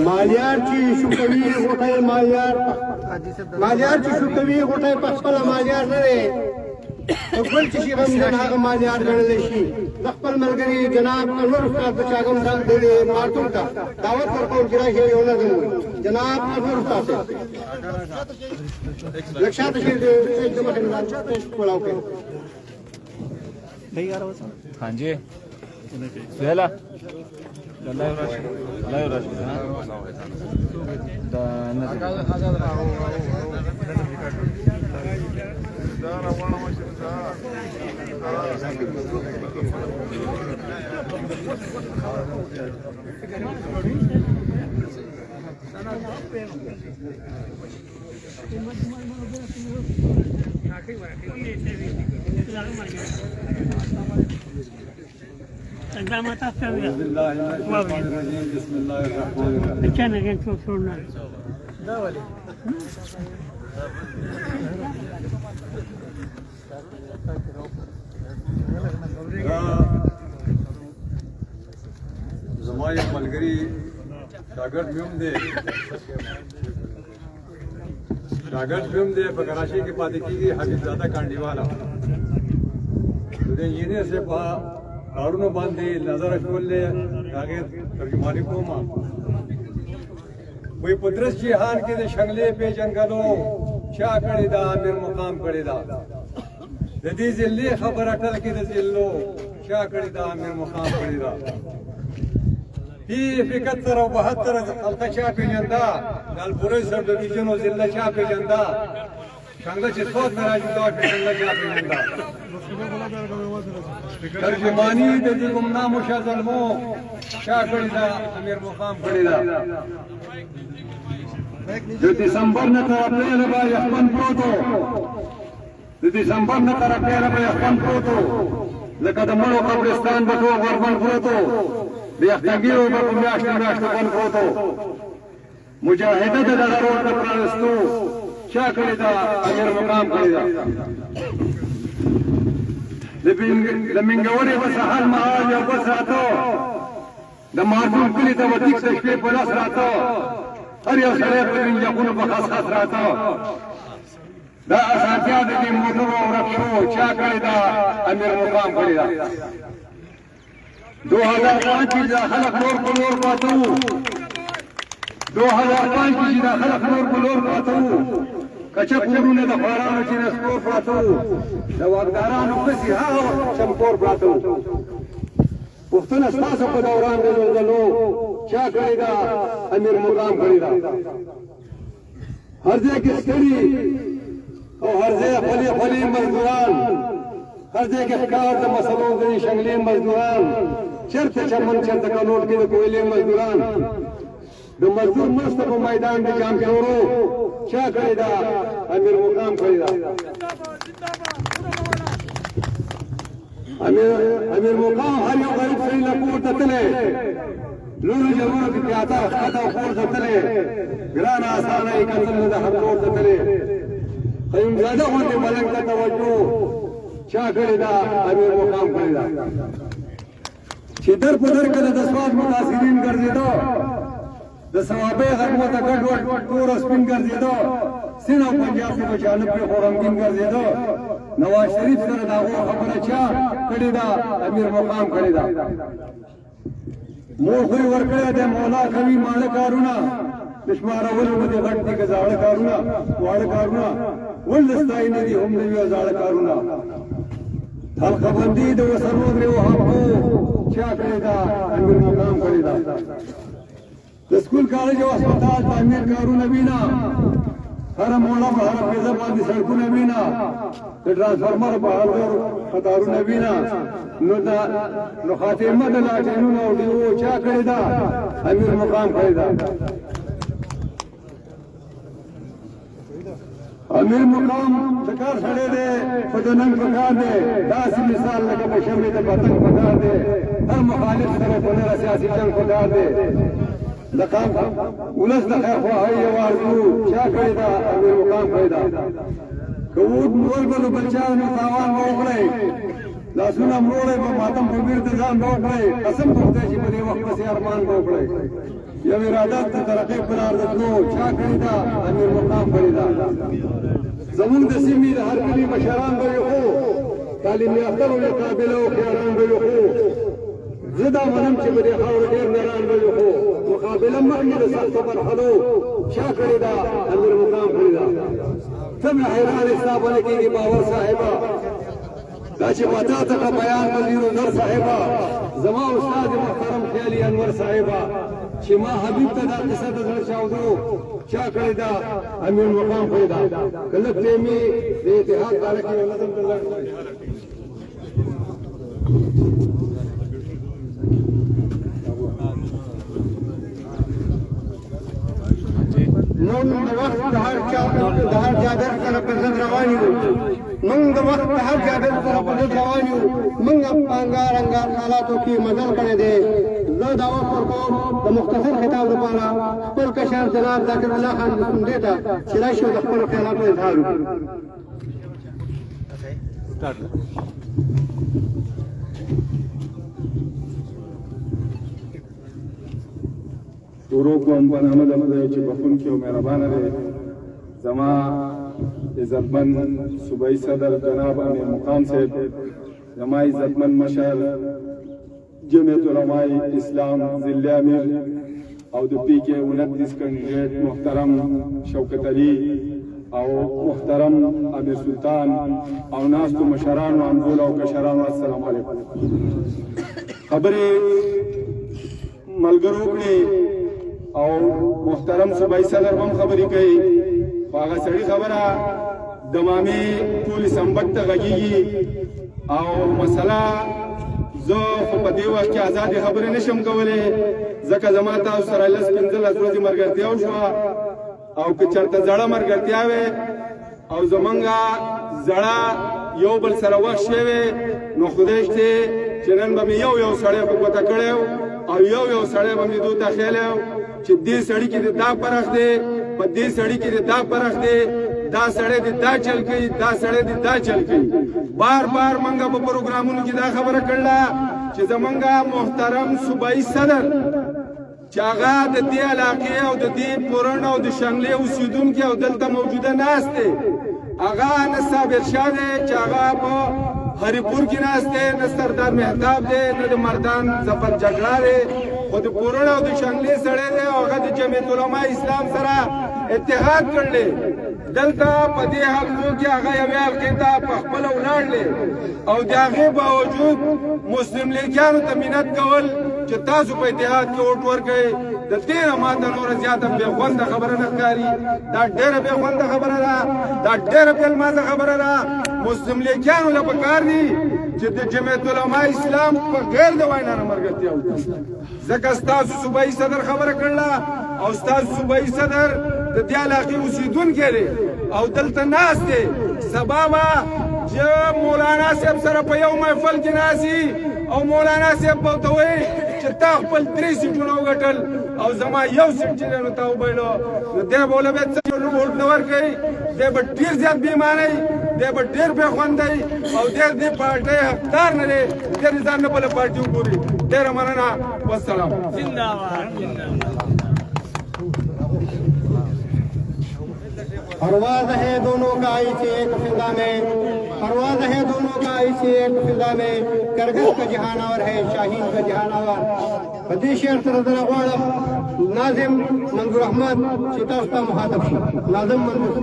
مالیار چې شو کوي غوټه مالیار چې شو کوي غوټه په خپل مالیار نه دی خپل چې شي غمجن هغه مالیار ګڼل شي د خپل ملګري جناب انور استاد د چاګم د مارتون ته دعوت ورکوم چې راشي یو نه جناب انور استاد لکشات شي د مخه نه کولاو کې हाँ जी सुहेला لا يرش ما تفهم بسم الله الرحمن الرحيم كان ينكر صورنا داولي زمای ملګری شاګرد مې هم دی په کراچۍ کې پاتې کېږي حبیب زاده کانډیوالا د انجینر سے په کارونو باندې نظر اچولې هغه ترجمانی کوم وی پدرس جهان کې د شنګلې په جنگلو چا کړی دا امیر مقام کړی دا د دې ځلې خبره ټل کې د ځلو چا کړی دا امیر مقام کړی دا په 71 او 72 خلک چا پیژندا ګلپورې سر د ویجنو ځله چا پیژندا څنګه چې څوک راځي دا څنګه چا پیژندا ترجمانی د دې ګمنامو شازلمو چا کړی دا امیر مقام کړی دا د دسمبر نه تر اپریل باندې خپل پروتو د دسمبر نه تر اپریل باندې خپل پروتو لکه د مړو قبرستان به ټول وربند پروتو د یختګیو په میاشتو باندې پروتو مجاهده د ضرورت په پرستو چا کړی دا امیر مقام کړی دا د منګورې په سهار مهال یو بس راته د مارتون کلي ته وتیک د شپې په لاس راته هر یو سړی په منجقونو په خاص راته دا اساتیا د دې موټرو ورک شو چا کړی دا امیر مقام کړی دا 2005 کې دا خلک نور په نور پاتو 2005 کې دا خلک نور په نور پاتو کچا کورونه د خوارانو چې نسکور پاتو د واکدارانو کسي هغه چمکور پاتو پښتون ستاسو په دوران د زلزلو چا کړی دا امیر مقام کړی دا هر ځای کې ستړي او هر ځای خولي مزدوران هر ځای کې ښکار د مسلو د شنګلې مزدوران چرته چمن چرته کانول کې د کویلې مزدوران د مزدور مرسته په میدان د جام کې ورو چا کړی دا امیر مقام کړی دا امیر مقام هر یو غریب سړي له کور ته تللی لوړو جرونو کې پیاده ښکته او پورته تللی ګرانه اسانه یې کتل د هر کور ته تللی قیوم زاده غوندې ملنګ ته توجه چا کړی دا امیر مقام کړی دا چې در په در کله د سواد متاثرین ګرځېده د ثوابه غرمو ته ګډوډ تور سپین ګرځېده سین او پنجاب کې په جانب کې خورمګین ګرځېده نواز شریف سره دا خبره چا کړی دا امیر مقام کړی دا مور خو ورکړی د مولا کوي ماړه کارونه دشمارولو نه دي غټ دي ګزاړه کارونه واړه کارونه ولستای نه دي هم دی زاړه کارونه حلقه بندي د وسلو درو حقو چا کړی دا امیر مقام کړی دا د سکول کالج او هسپتال تعمیر کارونه وینا هر مولا په هر پیزه باندې سړکونه وینا د ترانسفارمر په هر خطرونه وینا نو خاتمه د لاټینونو او دیو چا کړی دا امیر مقام کړی دا امیر مقام څکار سره دی په دنن پکار دی داسې مثال لکه په شمع د پتنګ پکار دی هر مخالف سره په لاره سیاسي جنگ پکار دی لقام ولس د خیر خواهی او ارزو چا کړی دا امیر مقام کړی دا کوود مول بل بچانو تاوان وکړي لاسونه مړوړې په ماتم په بیرته ځان وکړي قسم کوم چې په دې وخت پسې ارمان وکړي یو اراده ته ترقې پر ارزتلو چا کړی دا امیر مقام کړی دا زمونږ د سیمې د هر کلي مشران به یو تعلیم یافته او قابله او خیالان به یو زه دا منم چې په دې خاورې ډېر نران به یو مقابله مخکې د سختو مرحلو چا کړی دا امیر مقام کړی دا ته مې حیران ستا بله کېږي باور صاحبه دا چې پتا ته بیان وزیر نور صاحبه زما استاد محترم خیالي انور صاحبه چې ما حبیب ته دا قصه د زړه چاودو چا کړی دا امیر مقام کړی دا کله پریمي د اتحاد باره کې نظم الله من د وخت د هر جابر سره په ضد روان یو من د وخت د هر جابر سره په ضد روان یو من په انګار حالاتو کې مزل کړی دی زه دعوه ورکوم د مختصر خطاب لپاره خپل کشر جناب ذاکر الله خان مسندې ته چې راشي د خپلو خیالاتو اظهار وکړي شروع کوم په نامه د خدای چې بخونکي او مهربانه دی زما عزتمن صوبایي صدر جناب امیر مقام صاحب زما عزتمن مشر جمعیت علماء اسلام ضلع امیر او د پی کې 29 کینډیډیټ محترم شوکت علي او محترم امیر سلطان او ناستو مشران او انزول او کشران السلام علیکم خبرې ملګرو کړي او محترم صوبایي صدر هم خبرې کوي هغه سړي خبره د مامې ټولې سمبټ ته غږېږي او مسله زه خو په دې وخت کې ازادې خبرې نشم کولی ځکه زما تاسو سره 15 ورځې ملګرتیا وشوه او که چېرته زړه ملګرتیا وې او زمونږه زړه یو بل سره وخت شوی نو خدای شته چې نن به مې یو سړی په ګوته کړی او یو سړی به مې دوی ته ښیلی چې دې سړي کې د دا فرق دی په دې سړي کې د دا فرق دی دا سړی د دا چل کوي دا سړی د دا چل کوي بار بار منګه په پروګرامونو کې دا خبره کړله چې زمونږه محترم صوبایي صدر چې هغه د دې علاقې او د دې پورن او د شنګلې اوسېدونکي او دلته موجوده ناست دی هغه نه صابر شاه دی چې هغه په هریپور کې ناست دی نه سردار مهتاب دی نه د مردان ظفر جګړه دی خو د پورن او د شنګلې سړی دی او هغه د جمعیت علماء اسلام سره اتحاد کړلی دلته په دې حلقو کې هغه یوې حلقې ته په خپله ولاړلې او د هغې باوجود مسلم لیګیانو ته منت کول چې تاسو په اتحاد کې ووټ ورکړئ د دې نه ماته نوره زیاته بېخونده خبره نه ښکاري دا ډېره بېخونده خبره ده دا ډېره بېلمازه خبره ده مسلم لیګیانو له پکار دي چې د جمعیت علماء اسلام په غیر د وینا نه ملګرتیا وکړي ځکه ستاسو صوبایي صدر خبره کړله او ستاسو صوبایي صدر د دې علاقې اوسېدونکی دی او دلته ناست دی سبا به چې مولانا صاحب سره په یو محفل کې ناستي او مولانا صاحب به ورته وایي چې تا خپل 3 سیټونه وګټل او زما یو سیټ چې دی نو تا وبایلو نو دی به له بیا څه ووټ نه ورکوي دی به ډېر زیات بېایمانه دی به ډېر بېخونده او دی دې پارټۍ حقدار نه دی دی د ځان نه بله پارټي وګوري ډېره مننه والسلام परवाज़ है दोनों का ऐसे एक फिजा में परवाज़ है दोनों का ऐसे एक फिजा में करगिल का जहानावर है शाहीन का जहानावर बदेशर तरदरा वाला नाजिम मंजूर अहमद चितास्ता मुहातब नाजिम मंजूर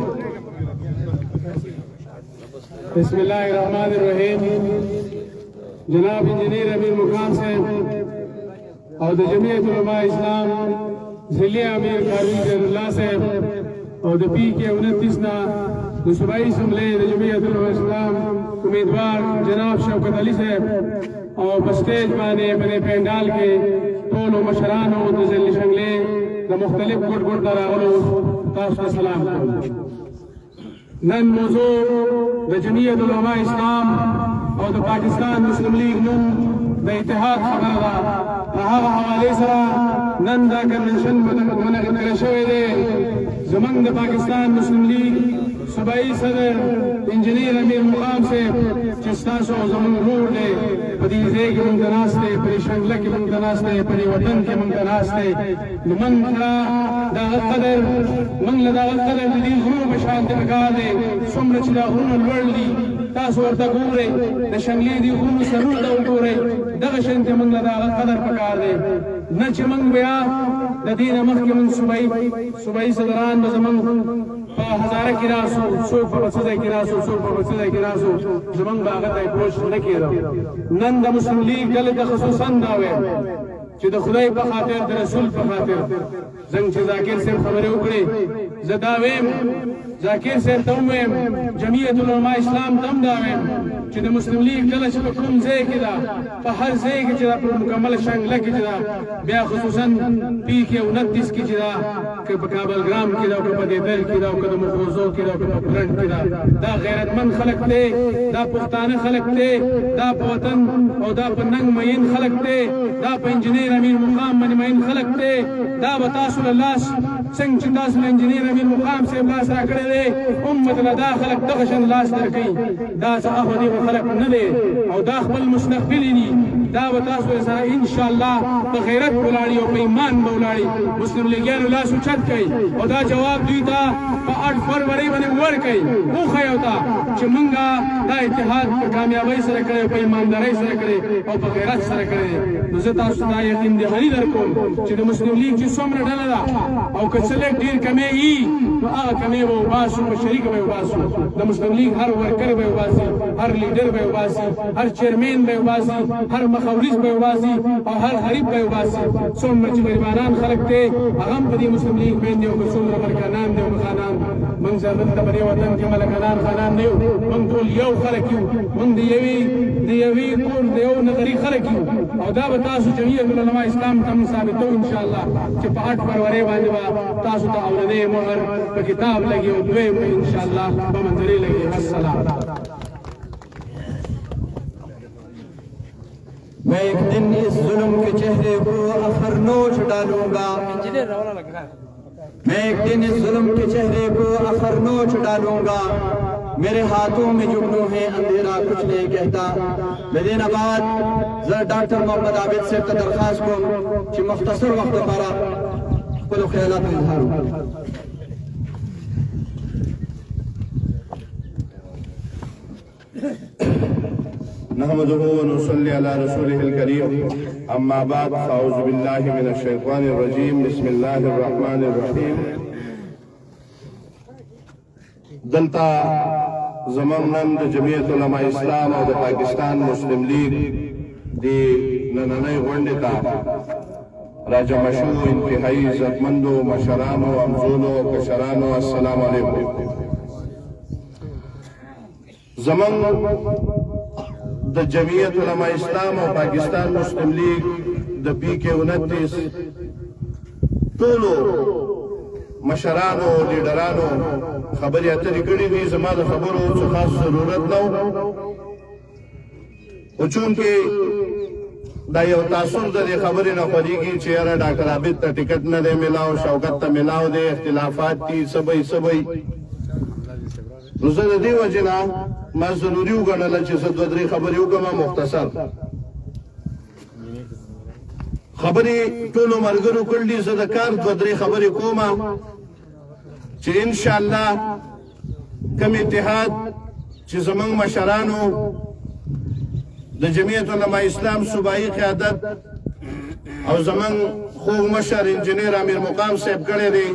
बिस्मिल्लाहिर्रहमानिर्रहीम जनाब इंजीनियर अमीर मुकाम साहब और जमीयत उलमा इस्लाम जिले अमीर कारी जैनुल्लाह साहब और د پی کې 29 نا د صوبایي اسمبلی د جمعیت علماء اسلام امیدوار جناب شوکت علي صاحب او په سټیج باندې په پندال کې ټول مشران او د ضلع شنګلې د مختلف ګډ ګډ راغلو تاسو سلام نن موضوع د جمعیت علماء اسلام او د پاکستان مسلم لیگ نن د اتحاد خبره ده هغه حواله سره نن دا کنونشن منعقد کړی شوی دی زمنګ د پاکستان مسلم لیگ صوبائی صدر انجینئر امیر مقام سے چستاسو زمن رور دے پدی زے کی منتناس دے پدی شنگلہ کی منتناس دے پدی وطن کی منتناس دے من کھرا دا قدر من لدا قدر دی غرور بشانت بکار دے سمرچ دا غرور الور لی تاسو ورته ګورئ د شملې دي غرونو سرونه ته وګورئ دغه شانتې موږ له د هغه قدر پکار دی نه چې موږ بیا د دې نه مخکې موږ صوبایي صدران به زموږ په هزاره کې راسو څوک په بل څه ځای کې راسو څوک په بل څه ځای کې راسو زموږ به هغه ته اپروچ نه کېده نن د مسلم لیګ ډلې ته خصوصا دا ویل چې د خدای په خاطر د رسول په خاطر زنګ چې ذاکر صاحب خبرې وکړې زه دا ویم ذاکر صاحب ته ویم جمعیت العلماء اسلام ته هم دا ویم چې د مسلم لیګ ډله چې په کوم ځای کې ده په هر ځای کې چې ده په مکمله شانګله کې چې ده بیا خصوصا پی کې 29 کې چې ده که په کابل ګرام کې ده او که په دیدل کې ده او که د مخروزو کې ده او که په پلنډ کې ده دا غیرتمند خلک دی دا پښتانه خلک دی دا په وطن او دا په ننګ مین خلک دی دا په انجینیر امیر مقام باندې مین خلک دی دا به تاسو له لاس څنګه چې تاسو له انجینیر امیر مقام صاحب لاس راکړی دی امت له دا خلک دغه شان لاس درکوي دا څه هغه دي خلک نه دی او دا خپل مستقبل دي دا به تاسو سره ان شاء الله په غیرت ولاړی او په ایمان به ولاړی مسلم لیګیانو لاس اوچت کوي او دا جواب دوی ته په 8 فروری باندې ورکوي وښیو ته چې مونږه دا اتحاد په کامیابۍ سره کړی په ایماندارۍ سره کړی او په غیرت سره کړی نو زه تاسو ته یقین دهاني درکوم چې د مسلم لیګ چې څومره ډله ده او که څه لږ ډېر کمې وي نو هغه کمې به وباسو په شریکه به وباسو د مسلم لیګ هر ورکر به وباسي هر لیډر به وباسي هر چیرمین به وباسي هر مخاورز به وباسي او هر غریب به وباسي څومره چې غریبانان خلک دی هغه هم په دې مسلم لیګ باندې او که څومره ملکانان دی او خانان موږ زه دلته په دې وطن کې ملکانان خانان نه یو موږ ټول یو خلک یو موږ د یوې کور د یو نظري خلک یو او دا به تاسو جمعیت العلماء اسلام ته هم ثابتو انشاءالله چې په 8 فروری باندې به تاسو ته اولنۍ مهر په کتاب لګي او دویم انشاءالله په منظرې لګي السلام मैं एक दिन इस जुल्म के चेहरे को अखर नोच डालूंगा मैं एक दिन इस जुल्म के चेहरे को अखर नोच डालूंगा मेरे हाथों में जुगनू है अंधेरा कुछ नहीं कहता मदीनाबाद जरा डॉक्टर मोहम्मद आबिद से दरखास्त को कि मुख्तसर वक्त पर कुल ख्यालात इजहार नहमदुहु व नुसल्ली अला रसूलिहिल करीम अम्मा बाद अऊज़ु बिल्लाहि मिनश शैतानिर रजीम बिस्मिल्लाहिर रहमानिर रहीम दलता ज़मानन द जमीयत उलमा इस्लाम और द पाकिस्तान मुस्लिम लीग दी नननई गंडता राजा मशू इंतहाई इज्जतमंदो मशरानो अमजूलो कशरानो अस्सलाम अलैकुम ज़मान द जमीयत उलमा इस्लाम और पाकिस्तान मुस्लिम लीग द PK 29 टोलो मशरानो लीडरानो खबर اترې کړې دي زما د خبرو څه خاص ضرورت نه او چونکې دا یو تاثر د خبرې نه پدېږي چې یاره ډاکټر عابد ته ټیکټ نه دی ملاو شوکت ته ملاو دی اختلافات دي سبای نو زه د دې وجې نه ما ضروري وګڼله چې زه دوه درې خبرې وکړم مختصر خبرې ټولو ملګرو کړل دي زه د کار دوه درې خبرې کوم چې انشاءالله کوم اتحاد چې زمونږ مشرانو د جمعیت علماء اسلام صوبایي قیادت او زمونږ خوږ مشر انجینیر امیر مقام صاحب کړی دی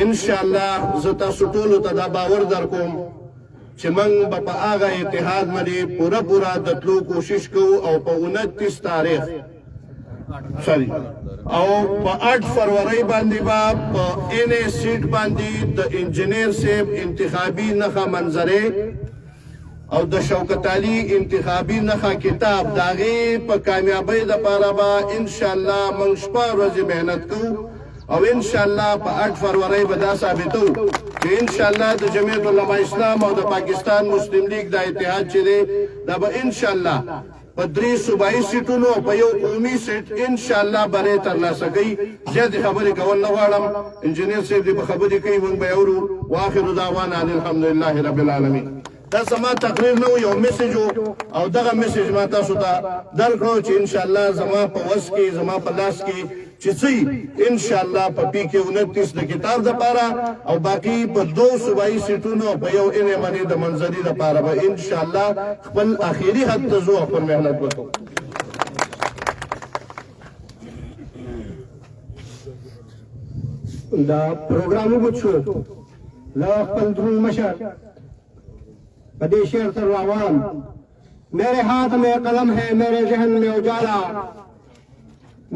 انشاءالله زه تاسو ټولو ته دا باور درکوم چې موږ به په هغه اتحاد باندې پوره د تلو کوشش کوو او په 29 تاریخ او په 8 فروری باندې به په NA سیټ باندې د انجینیر صاحب انتخابي نخا منظره او د شوکت علي انتخابي نخا کتاب داغه په کامیابی د پاره به ان شاء الله موږ شپه ورځې مهنت کوو او ان شاء الله په 8 فروری به دا ثابتو چې ان شاء الله د جمعیت علماء اسلام او د پاکستان مسلم لیگ د اتحاد چې دی دا به ان شاء الله په 3 صوبایي سیټونو او په یو قومي سیټ ان شاء الله بری ترلاسه کوي. زیاتې خبرې کول نه غواړم، انجینر صاحب دې په خبرې کوي، موږ به اورو. واخر دعوانا الحمدلله رب العالمین. دا زما تقریر نه و، یو میسج او دغه میسج ما تاسو ته درکړو چې ان شاء الله زما په وس کې، زما په لاس کې چې څه ان شاء الله په پی کې 29 د کتاب د پاره او باقی په 2 صوبایي سیټونو په یو ان منی د منځري د پاره به ان شاء الله خپل اخیری حد ته زو خپل مهنت وکړو. دا پروگرام وګورئ لا خپل درون مشر بدی شعر تر عوام. میرے ہاتھ میں قلم ہے میرے ذہن میں اجالا،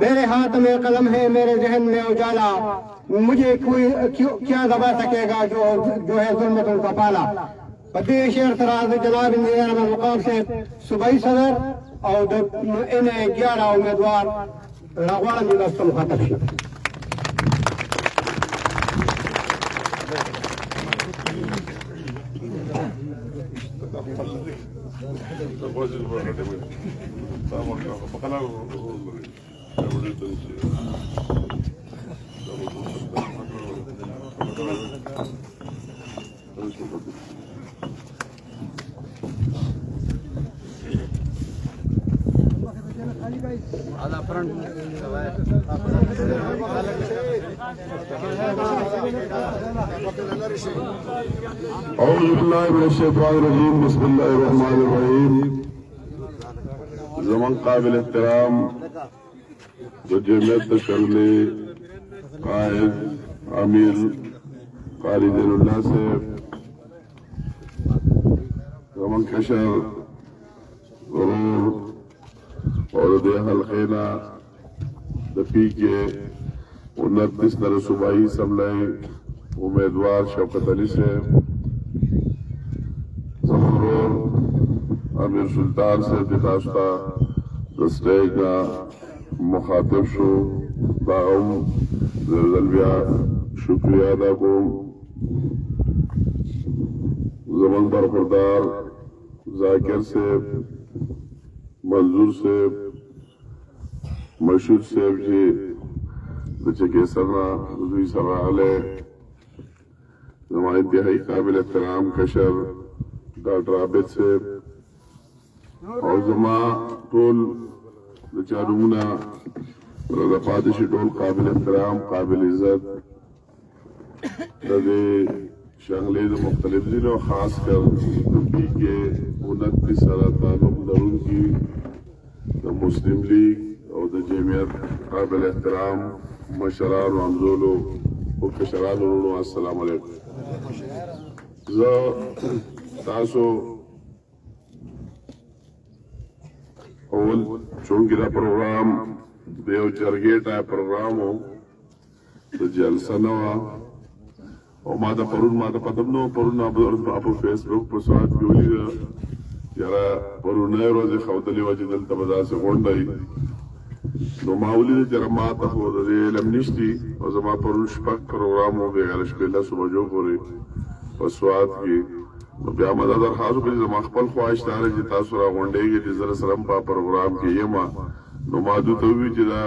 میرے ہاتھ میں قلم ہے میرے ذہن میں اجالا، مجھے کوئی کیا دبا سکے گا جو ہے ظلمتوں کا پالا. بدی شعر تراز جناب انجینئر احمد مقام سے صوبائی صدر اور ان 11 امیدوار راغوان جی دست مخاطب شي. أعوذ بالله من الشيطان الرجيم بسم الله الرحمن الرحيم. زمان قابل احترام جو جمعیت شرلی قائد امیر قاری دین اللہ سے زمان کشر غرور اور دے حلقینا دپی کے 29 نر صوبائی اسمبلی امیدوار شوکت علی سے زمرور امیر سلطان سے دخواستہ دسٹیج کا مخاطب شو باغم زلزلبیا شکریہ ادا کو زمن برخوردار ذاکر سے منظور سے مشہور صاحب جی بچے سرنا دوی سرا علیہ زمان انتہائی قابل احترام کشر ڈاکٹر عابد سے اور زمان طول چارمونا رضا پادشی ٹول قابل احترام قابل عزت رضا شنگلی دو مختلف دنوں خاص کر دبی کے 29 سالہ تعلق درون کی مسلم لیگ اور جمعیت قابل احترام مشران و امزولو و کشران ورونو السلام علیکم. تاسو اول چونکہ دا پروگرام دیو جرگے ٹائپ پروگرام ہو تو جلسہ نوا اور ماتا پرون ماتا پتم نو پرون آپ فیس بک پر سوات بیولی دا یارا پرون نئے روزی خوتلی وجه دلتا بدا سے گونڈائی نو ماولی دا جرا ماتا خود دے علم نشتی اور زما پرون شپک پروگرام ہو گئے غلش بیلہ صبح جو پوری پر سوات کی نو بیا مدد درخواست وکړي زما خپل خواهش دا دی چې تاسو راغونډېږئ چې زه سره په پروګرام کې یم نو ما دوی ته وویل چې دا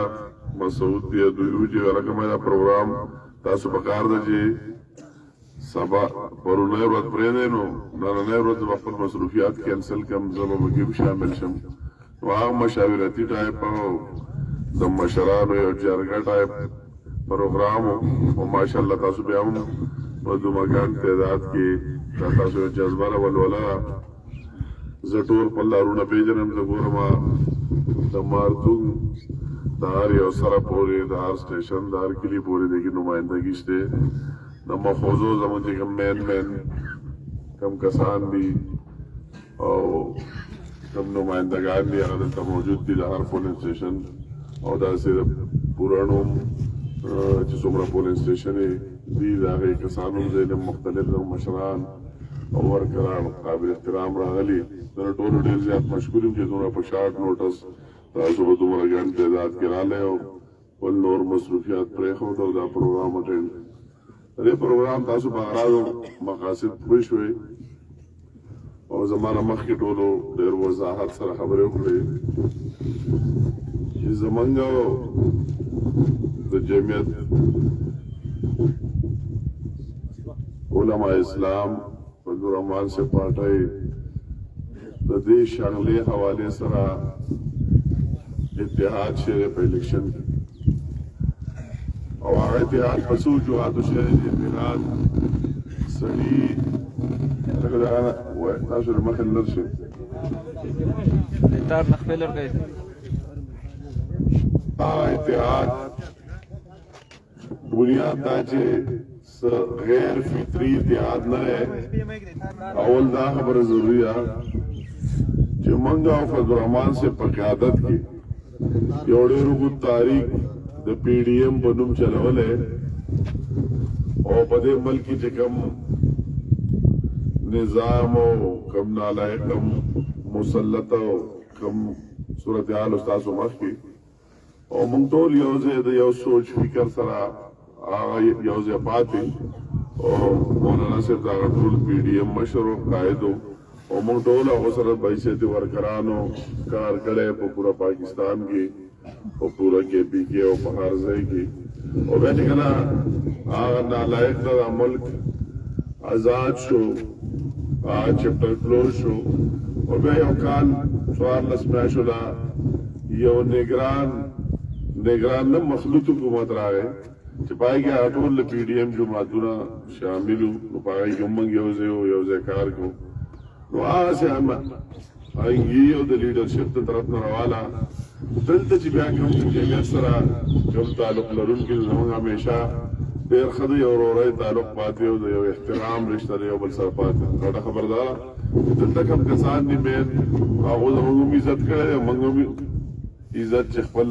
مسعود دی دوی وویل چې هلکه ما دا پروګرام تاسو په کار ده چې سبا پرونی ورځ پرېږدئ نو نننۍ ورځ به خپل مصروفیات کینسل کړم زه به پکې شامل شم نو هغه مشاورتي ټایپ او د مشرانو یو جرګه ټایپ پروګرام او ماشاءالله تاسو بیا هم په دومره تعداد کې تاسو جذبه راولوله زه ټول خپل لارونه پېژنم زه ګورم د مارتون د هر یو سره پورې د هر سټیشن د هر کلي پورې د کې نمایندګي شته د مخوزو زموږ چې کوم مین کم کسان دي او کم نمایندګان دي هغه دلته موجود دي د هر پولینګ سټیشن او داسې پورانو چې څومره پولینګ سټیشن دي د هغې کسانو ځای مختلف مشران او ورکران قابل احترام راغلي زه ټولو ډېر زیات مشکور یم چې دومره په شارټ نوټس تاسو به دومره ګڼ تعداد کې راغلی او خپل نور مصروفیات پرېښود او دا پروګرام اټینډ دې پروګرام تاسو په اغراضو مقاصد پوه شوئ او زمانه مخکې ټولو ډېر وضاحت سره خبرې وکړې چې زمونږ د جمعیت علماء اسلام فضل الرحمان سے پارټۍ د دې شغلې حوالې سره اتحاد شوی په الیکشن کې او هغه اتحاد په څو وجوهاتو شوی دی. اتحاد سړي لکه دا وایي تاسو له مخې لر شئ تار نخبه لرګی اتحاد بنیاد دا چې غیر فطری اتحاد نه ہے. اول دا خبره ضروری ہے چې موږ او فضل الرحمان سے په قیادت کې یو ډېر اوږد تاریخ د پی ډي ایم په نوم چلولی او په دې ملک کې چې کوم نظام او کم نالایق کم مسلط او کم صورتحال ستاسو مخکې او موږ ټول یو ځای د یو سوچ فکر سره هغه یو ځای پاتې او مولانا صاحب دا ټول پی ډي ایم مشر او قائد او موږ ټول هغه سره بحیثیت ورکرانو کار کړی په پورا پاکستان کې او پورا کې پی کې او په هر ځای کې او بیا چې کله هغه نالایق د ملک آزاد شو چپټر کلوز شو او بیا یو کال 14 میاشتو لا یو نگران نه مخلوط حکومت راغی چې پای کې ټول پی ډي ایم جماعتونه شامل وو په هغه کې موږ یو ځای کار کوو نو هغسې یو د لیډرشپ د طرف نه راواله دلته چې بیا کوم جمعیت سره کوم تعلق لرونکي زموږ همیشه ډېر ښه د یو ورورۍ تعلق پاتې او د یو احترام رشته د یو بل سره پاتې ډاډه خبرداره دلته کوم کسان دي مین هغو زموږ هم عزت کړی دی موږ هم عزت چې خپل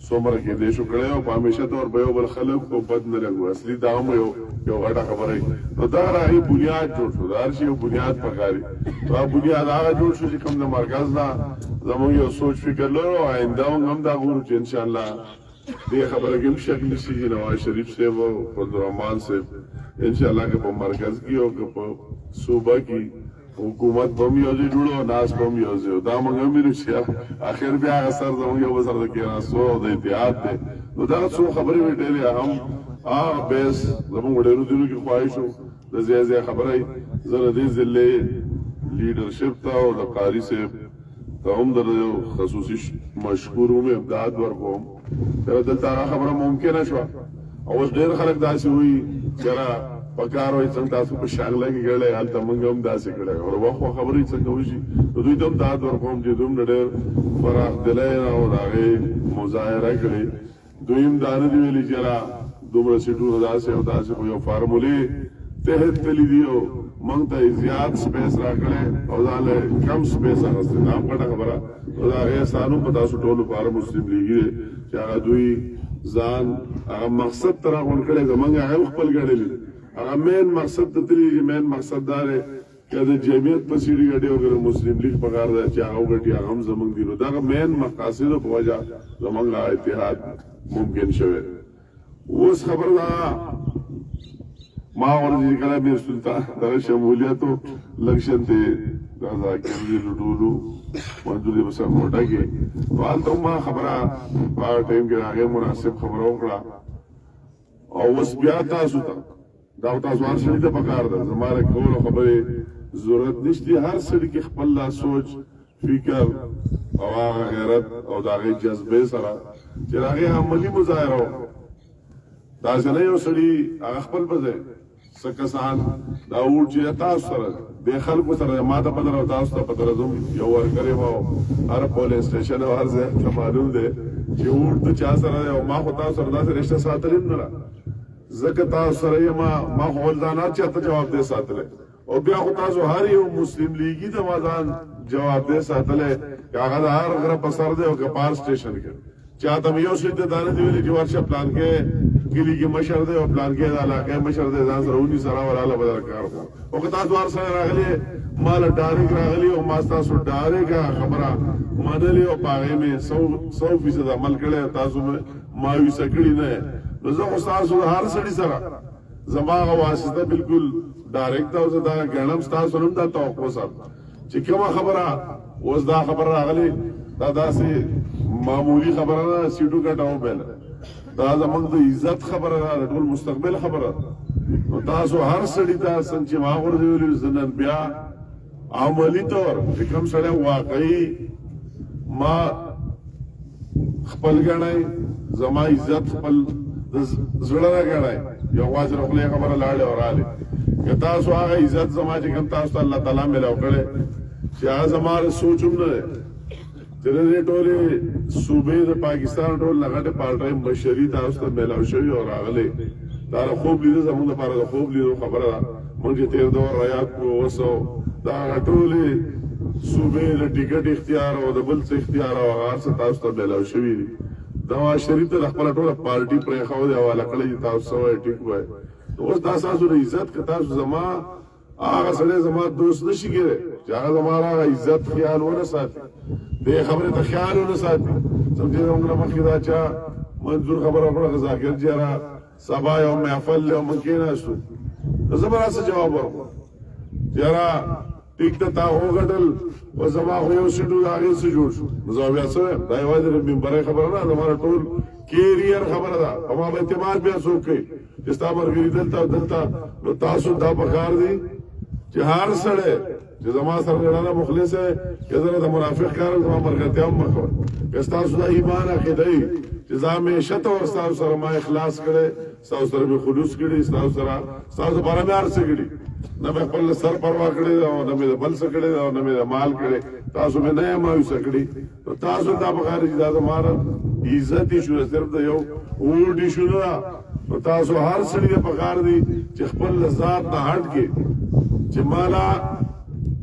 څومره کېدی شو کړی او په همیشه طور په یو بل خلک خو بد نه لګو اصلي دا هم یو غټه خبره وي نو دا راغی بنیاد جوړ شو د هر شي یو بنیاد پکاري دا بنیاد هغه جوړ شو چې کوم د مرکز نه زموږ یو سوچ فکر لرو آینده هم دا غواړو چې انشاءالله دې خبره کې هم شک نشي چې نواز شریف صاحب او فضل الرحمان صاحب انشاءالله که په مرکز کې او که په صوبه کې حکومت به هم یو ځای جوړو او ناس به هم یو ځای دا موږ هم وینو چې اخر بیا هغه سر زموږ یو بل سره د کېناستو او د اتحاد دی نو دغه څو خبرې مې ډېرې هم بیس زموږ ډېرو دینو کې خواهش و د ځای خبره زه د دې ضلعې لیډرشپ ته او د قاري صاحب ته هم د خصوصي مشکور هم امداد ورکوم دلته هغه خبره ممکنه شوه او اوس ډېر خلک داسې وایي چېرې پکار وایي څنګه تاسو په شاغله کې ګړی هلته موږ هم داسې کړی او وخوا خبرې څنګه وشي نو دوی ته هم داد ورکوم چې دوی هم ډېر فراخ دلی او د هغې مظاهره کړې دوی هم دا نه دي ویلي چېرې دومره سیټونه داسې او داسې خو یو فارمولې تحت تللی دي او موږ ته زیات سپیس راکړی او ځان له کم سپیس اخیستی دا هم غټه خبره نو د هغې احسان هم په تاسو ټولو لپاره مسلم لیګي دی چې هغه دوی ځان هغه مقصد ته راغونډ کړی زموږ هغه هم خپل ګڼلي هغه مین مقصد ته تللي دي مین مقصد دا دی که د جمعیت په سیډي ګټي او که د مسلم لیګ په کار دی چې هغه وګټي هغه هم زموږ دي نو دغه مین مقاصدو په وجه زموږ اتحاد ممکن شوی اوس خبر دا ما ورځي کله میر سلطان دغه شمولیتو لکشن دی دا ذاکر دی لټولو منظور دی بس موټه کې هلته ما خبره هغه ټایم کې هغې مناسب خبره وکړه او اوس بیا تاسو ته دا تاسو هر سړي ته پکار ده زما د کولو خبرې ضرورت نشته هر سړي کې خپل لا سوچ فکر او هغه غیرت او د هغې جذبې سره چې د هغې عملي مظاهره وکړو داسې نه یو سړي هغه خپل په ځای څه کسان دا اوټ چې تاسو سره د خلکو سره ما ته پته او تاسو ته پته راځم یو ورکرې و هر پولیس سټیشن او هر ځای ته معلوم دی چې اوټ د چا سره دی او ما خو تاسو سره داسې رشته ساتلې نه ده ځکه تاسو سره یم ما خو ولدانات چاته جواب دی ساتلی او بیا خو تاسو هر یو مسلم لیګي ته ما ځان جواب دی ساتلی که هغه د هر غره په سر دی او که پار سټیشن کې چاته مې یو شي ته دا نه دی ویلي چې ورشه پلان کې کلی کې مشر دی او پلان کې د علاقې مشر دی ځان سره ونی سره وراله بدل کار کوم او که تاسو هر سره راغلي مال ډایرک راغلي او ما تاسو ډایرک خبره منلې او پاغې مې 100% عمل کړی تاسو ما وی سکړی نه نو زه خو تاسو هر سړي سره زما واسطه بالکل ډایرکټ او زه دا ګڼم تاسو هم دا توقع سره چې کومه خبره اوس دا خبره راغلې دا داسې معمولی خبره نه سیټو کټاو بیل دا زمونږ د عزت خبره ده د ټول مستقبل خبره نو تاسو هر سړي ته څنګه چې ما ورته زنن بیا عملی طور چې کوم سړی واقعي ما خپل ګڼای زما عزت خپل زړه نه ګڼای یو واځ خپل خبره لاړې اوراله که تاسو هغه عزت زما چې کوم تاسو الله تعالی ملو کړي چې هغه زما سوچوم نه دې ټولې صوبې د پاکستان ټول لغړه پالټي بشري تاسو ته ملو شوی او راغلي دا خوب لیدل زموږ لپاره د خوب لیدو خبره ده مونږ تیر دور ریاض کو وسو دا ټولې صوبې د ټیکټ اختیار او د بل څه اختیار او هغه څه تاسو ته ملو شوی دي دا شریف ته خپل ټول پارټي پرې خو دی حواله کړی تاسو وای ټیک وای اوس دا تاسو د عزت که تاسو زما هغه سره زما دوست نشي کېږي چې هغه زما عزت خیال ونه ساتي دې خبره ته خیال ونه ساتي سمجھې موږ مخکې دا چا منظور خبره وکړه ذاکر جرا سبا یو محفل له ممکن اسو زبر څه جواب ورکړه جرا ټیک ته تا وګټل او زما خو یو شډو هغه څه جوړ شو زه بیا څه دا یو د منبر خبره نه زما ټول کیریئر خبره ده په ما اعتماد بیا څوک کوي چې تاسو ورګری دلته نو تاسو دا پکار دي چې هر سړی چې زما سره لړانه مخلص ہے چې زره د منافق کار زما مرګتیا هم مخور که تاسو د ایمان عقیده چې زما شته او تاسو سره ما اخلاص کړي تاسو سره به خلوص کړي تاسو سره تاسو بارے مې ارڅ کړي نه په خپل سر پروا کړي او نه مې بل څه کړي او نه مې مال کړي تاسو مې نه مایوس کړي تاسو دا بغیر چې دا مار عزت شو صرف د یو وډی شو نه تاسو هر سړي په کار دي چې خپل ذات نه هټ کې چې مالا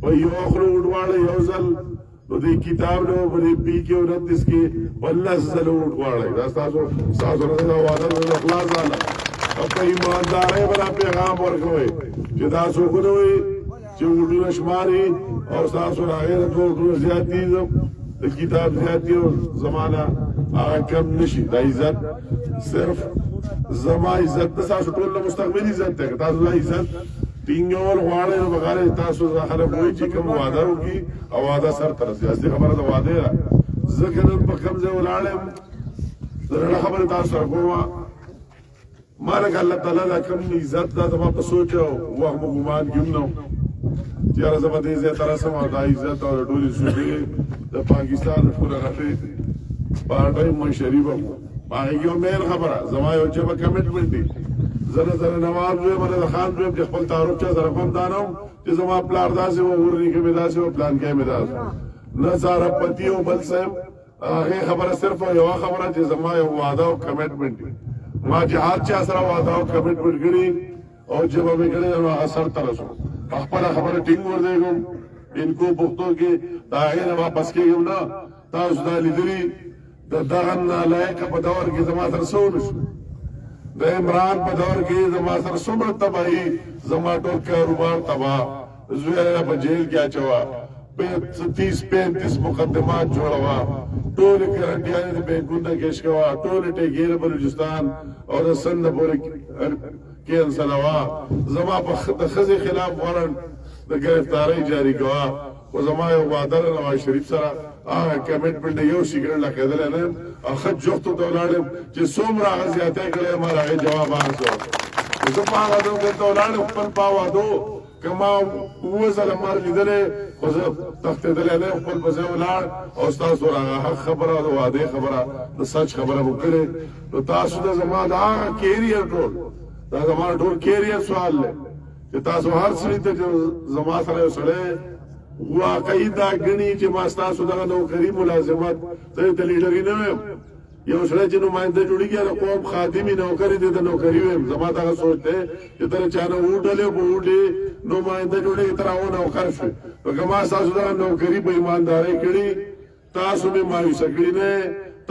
په یو خلو وډواړه یو ځل نو دې کتاب نو په پی کې او ردس کې والله زل وډواړه دا تاسو نه وعده د اخلاص والا او په ایماندارۍ باندې پیغام ورکوي چې تاسو کوی چې وډو شماري او تاسو راغی د وډو زیاتی د کتاب زیاتی او زمانہ هغه کم نشي د عزت صرف زما عزت تاسو ټول مستقبل عزت ته تاسو د عزت ټینګول غواړي نو بغیر تاسو ځخره وایي چې کوم وعده وکي او وعده سر تر سیاسي خبره د وعده ذکر په کوم ځای ولاړم زړه خبره تاسو کومه مالک الله تعالی دا کوم عزت دا ما په سوچ او وهم ګمان کېمنو چې راځه په دې ځای تر سم او د عزت او ټولې صوبې د پاکستان پورا غټه پارټي مشري به ما یو مېل خبره زما یو چې په کمټمنټ دي زره نواب دوی باندې خان دوی په خپل تعارف چا سره کوم دانو چې زما پلار داسې و ورني کې مې داسې و پلان کې مې داسې نظر پتی او بل صاحب هغه خبره صرف یو خبره چې زما یو وعده او کمټمنټ ما جهاد چا سره وعده او کمټمنټ کړی او چې به مې کړی نو اثر ترسو خپل خبره ټینګ ور دیګم انکو پختو کې دا غیر واپس کېږم نه تاسو دا لیدلی د دغه لایق په دور کې زما تر څو نشو د عمران په دور کې زما سره څومره تباہي زما ټول کاروبار تباہ زویره په جیل کې اچوا 30-35 مقدمات جوړوا ټول ګارانټیانې د بینکونو کې شکوا ټول ټیګیر بلوچستان او د سند پورې کې انسلوا زما په خزي خلاف وارن د گرفتاری جاری کوا او زما یو وعده نواز شریف سره هغه کمټمنټ یو سیګر لکهدل نه اخد جوخت ته ولاړم چې څومره غزياته کړې ما راغی جواب آسو زه په هغه ډول ته ولاړم خپل پاوادو کما وزل مر لیدلې خو زه تختیدل نه خپل بځه ولاړ او تاسو هغه خبره او وعده خبره د سچ خبره وکړې نو تاسو د زما دا کیریئر ټول دا زما ټول کیریئر سوال دی چې تاسو هر څه ته زما سره سره واقعي دا غني چې ما تاسو دغه نوکری ملازمت ته د لیډرې نه یو سره چې نمائنده جوړیږي د قوم خادمي نوکری دي د نوکری ویم زما دا سوچته چې تر چانه وډلې بوډې نمائنده جوړیږي تر او نوکر شي که ما تاسو دغه نوکری په ایمانداري کړی تاسو به مایوس کړی نه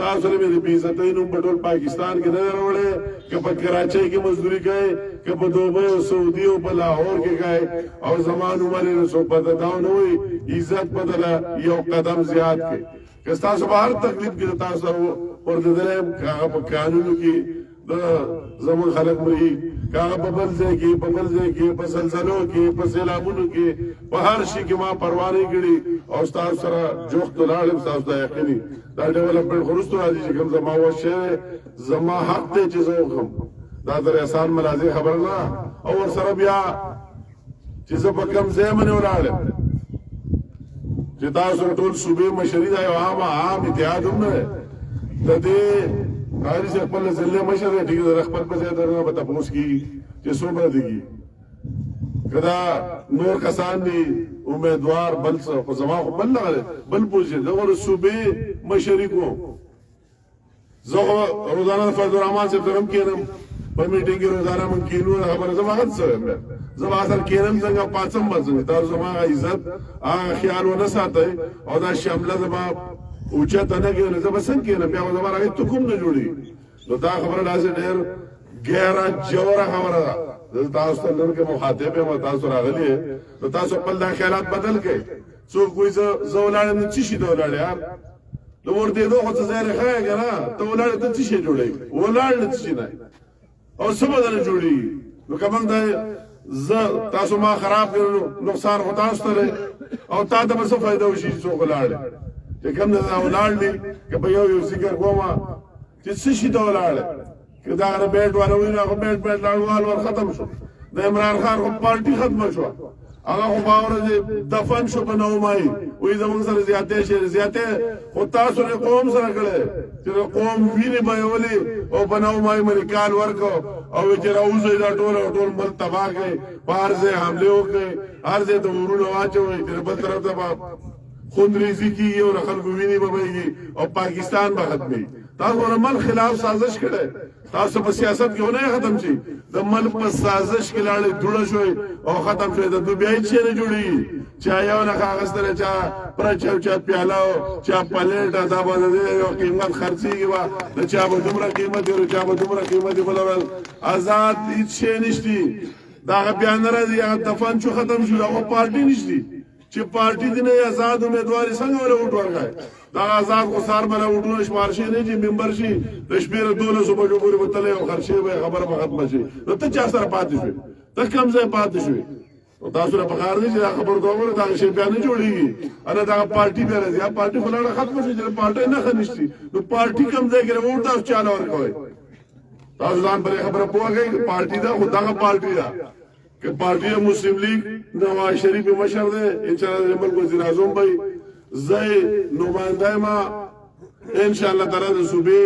تاسو له دې بیزتۍ نوم په ټول پاکستان کې نه راوړې که په کراچۍ کې مزدوري کوي که په دوبۍ او سعودي او په لاهور کې کوي او زمانو باندې نو پته دا نه وي عزت بدله یو قدم زیات کې که تاسو به هر تکلیف کې تاسو ورته دلم هغه په قانونو کې د زمون خلق مري کاغه په بل ځای کې په بل ځای کې په زلزلو کې په سیلابونو کې په هر شي کې ما پروا نه کړي او تاسو سره جوخت لاړم تاسو ته یقیني دا ډیولپمنٹ خرڅ راځي چې کوم زما وشه زما حق ته چې زه وکم دا در احسان ملازم خبر نه او ور سره بیا چې زه په کوم ځای باندې ولاړم چې تاسو ټول صوبې مشري دا یو عام اتحاد هم نه د دې قاری سے خپل ضلع مشر دی ټیک ده خپل په ځای درنه به تاسو کی چې څومره دیږي کدا نور کسان دي امیدوار بل څه په زما بل نه بل پوجي دغه صوبې مشري کو زه روزانه فضل الرحمن سے ترم کینم په میټینګ کې روزانه مون کینو خبره زما حد څه زما اصل کینم څنګه پاتم باندې تاسو زما عزت خیال و نه ساتي او دا شامله زما اوچا ته نه کېږي زه به څنګه کېنم بیا به زما راغی ته کوم نه جوړي نو دا خبره داسې ډېر ګیره جوړه خبره ده زه تاسو ته نن کې مخاطب یم تاسو راغلي نو تاسو خپل دا خیالات بدل کړئ څوک وایي زه ولاړم نو څه شي ته ولاړ یار نو ورته دو خو څه ځای راښایې که نه ته ولاړ ته څه شی جوړوي ولاړ نه څه شي نه او څه به درنه جوړېږي نو که موږ دا زه تاسو ما خراب کړو نقصان خو تاسو ته دی او تا ته به څه فایده وشي چې څوک ولاړ دی چې کوم نه ولاړ دي که په یو ذکر کوم چې څه شي ته ولاړ که دا غره بیټ والا وي نو هغه بیټ لاړوال ور ختم شو د عمران خان خو پارټي ختمه شوه هغه خو باور دفن شو په نومای وې زموږ سره زیاتې شي زیاتې خو تاسو نه قوم سره کړه چې قوم ویني به ولي او په نومای باندې کال ورکو او چې راوځي دا ټول ملک تباہ کړي بهر ځای حمله وکړي هر ځای ته ورونه واچوي چې بل طرف ته خوندریزي کیږي او خلکو ویني به ويږي او پاکستان به ختمي تاسو ورمل خلاف سازش کړي تاسو په سیاست کې ونه ختم شي د ملک په سازش کې لاړې جوړه شوي او ختم شوي د دوبیا چې نه جوړي چا یو نه کاغذ سره چا پر چا پیاله چا پلیټ دا باندې یو قیمت خرڅيږي وا د چا به دومره قیمت ورو چا به دومره قیمت بلول آزاد هیڅ شي نشتی دا بیان راځي دفن شو ختم شو دا پارټي نشتی چې پارټي دې نه آزاد امیدوار څنګه ولا ووټ ورکړي دا آزاد کو سار بل ووټونه شمار شي نه چې ممبر شي د شپې 1200 بجو پورې وتلې او خرچه به خبره ختم شي نو ته چا سره پاتې شو ته کم ځای پاتې شو او تاسو له بخار دي چې خبر دومره دا شی بیان نه جوړیږي انا دا پارټي به راځي پارټي فلاړه ختم شي چې پارټي نه خنشتي نو پارټي کم ځای کې ووټ تاسو چاله ورکوي تاسو ځان پر خبره پوهیږئ پارټي دا خدغه پارټي دا کہ پارٹی مسلم لیگ نواز شریف مشر دے انشاءاللہ ملک وزیر اعظم بھائی زئی نمائندہ ما انشاءاللہ تعالی صوبے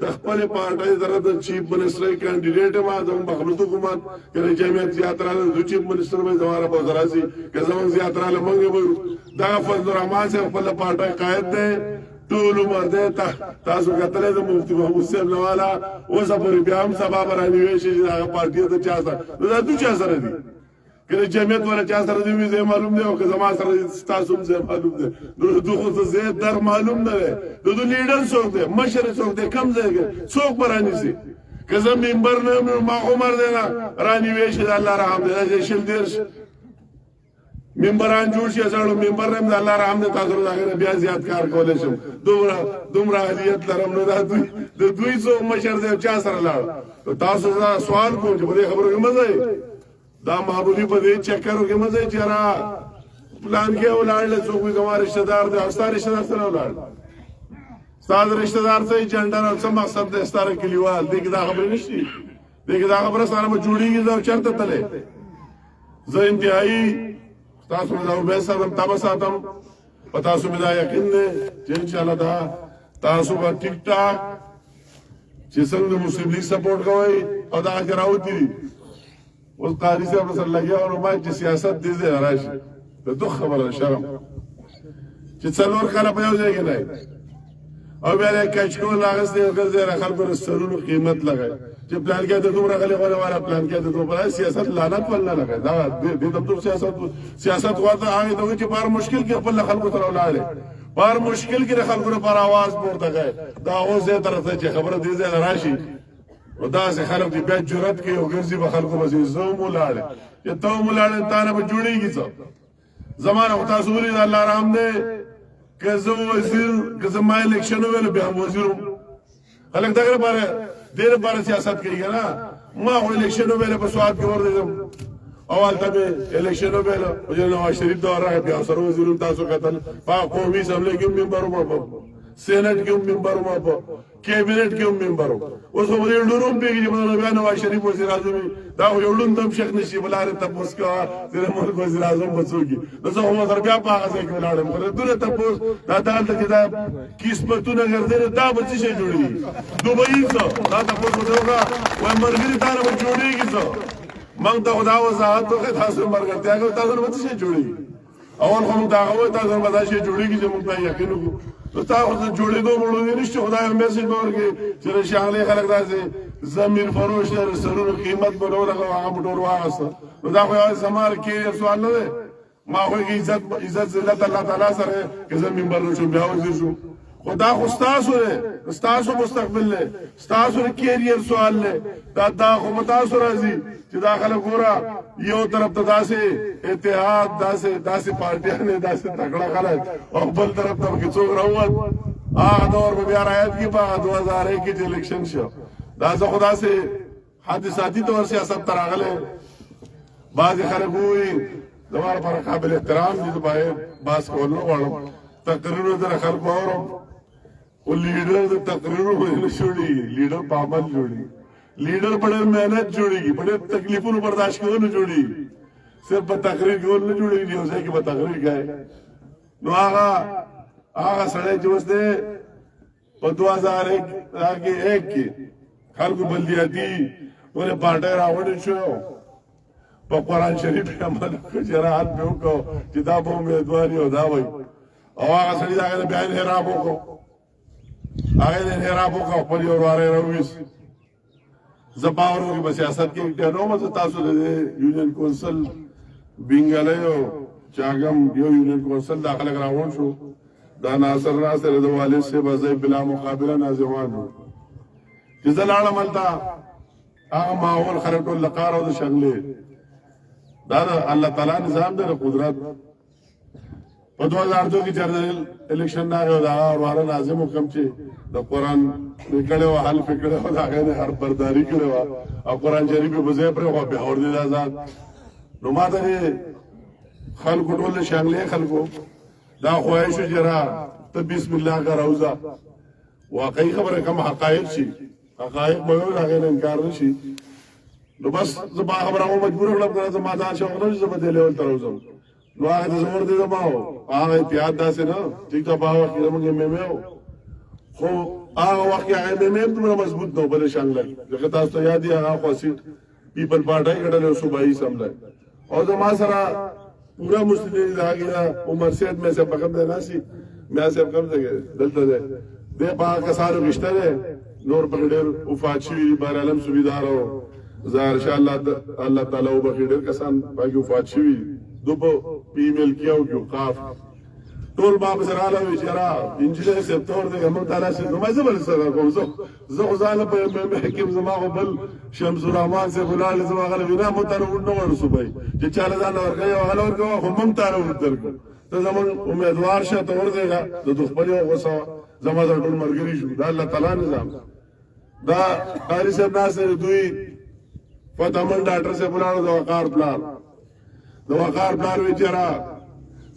تخپل پارٹی درد چیف منسٹر کینڈیڈیٹ ما د مخلوط حکومت کہ جمعیت زیاتره د چیف منسٹر به زماره په دراسي کہ زمون زیاتره لمنګ به دا فضل الرحمن سے خپل پارٹی قائد دے ټول عمر دې تاسو کتلې د مفتي محمود صاحب نوالا اوس په بیا هم سبا برانیوي شي دا پارټي ته چا سره دا تو چا سره دي کله جمعیت ولا چا سره دي زه معلوم دی او که زما سره تاسو هم زه معلوم دی نو خو زه در معلوم نه دی د لیډر څوک دی مشر څوک دی کم ځای څوک برانی سي که زه منبر نه ما عمر دی نه رانیوي شي الله رحم دی شل دیرش ممبران جوړ شي ځاړو ممبر هم د الله رحم دې تاسو راغره بیا زیات کار کولای شم دومره اهلیت لرم نو دا دوی څو مشر دې چا سره لاړ تاسو سوال کوم چې په دې خبرو کې مزه دا معمولی په دې چکرو کې مزه چې را پلان کې ولاړل څوک زما رشتہ دار دي استاد رشتہ دار سره ولاړ استاد رشتہ دار ته جنډر او څه مقصد دې ستاره کلیوال دې دا خبر نشي دې دا خبره سره مو جوړیږي دا چرته تله زه انتهایی تاسو مې دا وبې ساتم تاسو ساتم پتا سو مې دا یقین دی چې ان شاء الله دا تاسو به ټیک ټاک چې څنګه مسلم لیگ سپورټ کوي او دا راوتی اوس قاری صاحب سره لګیا او ما چې سیاست دې زه راشي د دوه خبره شرم چې څلور کاله په یو ځای کې نه او بیا کچکو لاغس دې ګرځي خلکو رسولو قیمت لګای چې پلان کې د دومره غلي غوړه والا پلان کې د دومره سیاست لعنت ولا لګای دا د دمتو سیاست واته هغه دغه چې بار مشکل کې خپل خلکو سره ولاړ بار مشکل کې خلکو پر आवाज پورته کوي دا اوسه طرف ته چې خبره دې ځای راشي او دا سه خلک دې بیا جرأت کوي او ګرځي به خلکو به زوم ولاړ چې ته ولاړ تا نه به جوړيږي څه زمانه او تاسو ولې الله رحم دې که زه وزیر که زه ما الیکشن ویل بیا وزیرم خلک دغه لپاره دیر بار سیاست کوي کنه ما خو الیکشنو بیل په سواد کې ور اول ته الیکشنو بیل او نواز شریف دا راغی بیا سره وزیر تاسو کتل په قومي اسمبلی کې ممبر وو سینټ کې ممبر وو کیبنټ کې ممبر وو اوس خو دې ډورم پیږي چې بیا نواز شریف وزیر اعظم دا یو لوندم شیخ نشي بلاره تاسو کا د ملک وزیر اعظم بچوږي نو زه هم تر بیا په هغه ځای کې ولاړم خو دغه تاسو دا دالته چې دا قسمتونه ګرځي دا به څه جوړي دوبۍ څه دا تاسو دغه وای مرګري تاره به جوړيږي څه موږ ته خدا وضاحت وکړه تاسو مرګرتیا کو تاسو به څه جوړي اول خو دا غوې تاسو به دا شي جوړيږي چې موږ ته یقین وکړو نو تاسو جوړېدو مړو نشته خدای میسج ورکړي چې شاغلي خلک داسې زمين فروش در سرونو قیمت بنو دغه هغه موټر واغسته نو دا خو یو سمار کې سوال نه دی ما خو عزت ذلت الله تعالی سره کې زمين بر شو بیا وځي شو خدا خو ستاسو مستقبل له ستاسو کیریئر سوال له دا خو تاسو راځي چې دا خلک ګورا یو طرف ته داسې اتحاد داسې پارټیانه داسې تکړه خلک او بل طرف ته کې څوک راووت هغه دور به بیا راځي کې په 2001 کې الیکشن شو دا زه خدا سے حادثاتی طور سیاست تراغله بعض خلک وي زموږ پر قابل احترام دي باید باس کول نه وړم تقریر در خلک اورم او لیډر د تقریرونو نه جوړي لیډر په عمل جوړي لیډر بڑے محنت جوړيږي بڑے تکلیفونو برداشت کوونه جوړي صرف په تقریر کول نه جوړيږي او ځکه په تقریر کوي نو هغه سره چې اوس ده په 2001 کې خلکو بلدیاتی ولې پارټي راوړل شو په قرآن شریف عمل جراحت به وکړو چې دا به امیدواري او دا وای او هغه سړي دا بیان حرام وکړو هغه حرام وکړو په یو واره راوېس زباورو کې سیاست کې ډېرو مزه تاسو د یونین کونسل بنگالیو چاغم یو یونین کونسل داخله راوړل شو دا ناصر د والد سے بځای بلا مقابله نازوان چې زلاله ملتا هغه ماحول خلک ټول لقار او د شغلې دا الله تعالی نظام دی قدرت په 2002 کې جنرال الیکشن نه دا واره لازم حکم چې د قران نکړو حل فکړو دا غنه هر برداری کړو او قران شریف په ځای پر خو به اور دي آزاد نو ماته خلکو ټول شغلې خلکو دا خواهش جرا ته بسم الله کا روزه واقعي خبره کوم حقایق شي حقایق به هغه انکار نشي نو بس زما خبره مجبور کړم چې ما دا شغله زما د لیول تر اوسم نو هغه زموږ دې زماو هغه اتحاد داسې نه چې تا په وخت کې موږ مېمو خو هغه وخت کې هغه مېمو تمره مضبوط نو بل شان لګ ځکه تاسو ته یاد دی هغه خاصیت پیپل پارټای کډل صوبایي سملای او زما سره پورا مسلمان راګیا عمر سید میں سے پکم دینا سی میں سے کم دے دلته دے په کسانو رشتہ ده نور پکړ وفات شي بار علم سویدارو ظاهر ان شاء الله تعالی او بخیر کسان باقي وفات شي دوبو ایمیل کیاو کیو قاف ټول باب سره له اشاره انجینر سپتور د هم تعالی سره نو مزه بل سره کوم زه غزاله په حکیم زما بل شمس الرحمن سے بلال زما غل بنا متر ونو ورسو بای چې چاله ځان ورکړي او غل ورکو هم تعالی ورکړي ته زمون امیدوار شه تور دیګه د خپل یو غوسه زما د ټول مرګري شو دا الله تعالی نظام دا قاری صاحب ناصر دوی فتامن ډاکټر سے بلاړو د وقار پلان د وقار پلان وچرا